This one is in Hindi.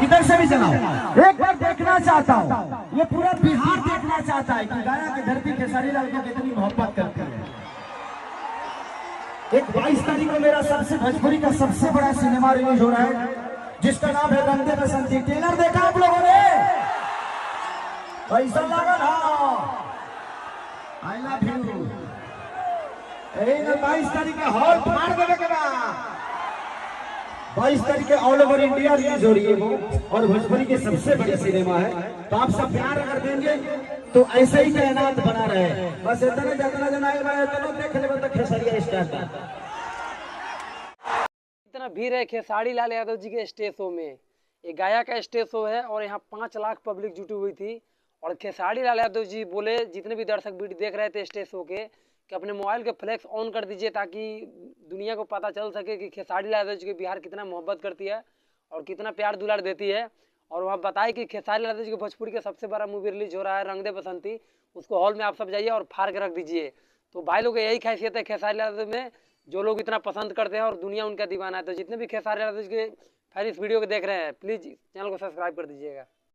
इधर से भी चलाओ, एक बार देखना चाहता हूँ, ये पूरा बिहार देखना चाहता है कि गाया की धरती खेसारी लाल को कितनी मोहब्बत करती है। एक 22 तारीख को मेरा सबसे भोजपुरी का सबसे बड़ा सिनेमा रिलीज हो रहा है, जिसका नाम है रंग दे बसंती। ट्रेलर देखा आप लोगों ने? पैसा लगा ना, आई लव यू। 22 तारीख का हॉल फाड़ देने के बाद 22 तारीख के ऑल ओवर इंडिया रिलीज हो रही है वो, और भोजपुरी के सबसे बड़े सिनेमा है। तो आप सब प्यार अगर देंगे तो ऐसे ही कायनात बना रहे। बस इतना जितना जनाए इतना देख ले तो खेसारिया स्टार। इतना भीड़ है खेसारी लाल यादव जी के स्टेज शो में। ये गाया का स्टेज शो है और यहाँ 5 लाख पब्लिक जुटी हुई थी। और खेसारी लाल यादव जी बोले, जितने भी दर्शक वीडियो देख रहे थे स्टेज शो के, कि अपने मोबाइल के फ्लैक्स ऑन कर दीजिए ताकि दुनिया को पता चल सके कि खेसारी लाल यादव जी के बिहार कितना मोहब्बत करती है और कितना प्यार दुलार देती है। और वह बताए कि खेसारी लाल यादव जी के भोजपुरी का सबसे बड़ा मूवी रिलीज हो रहा है रंग दे बसंती, उसको हॉल में आप सब जाइए और फाड़ के रख दीजिए। तो भाई लोग यही खासियत है खेसारी लाल यादव में, जो लोग इतना पसंद करते हैं और दुनिया उनका दीवाना है। तो जितने भी खेसारी लाल यादव जी के फैन इस वीडियो को देख रहे हैं, प्लीज़ चैनल को सब्सक्राइब कर दीजिएगा।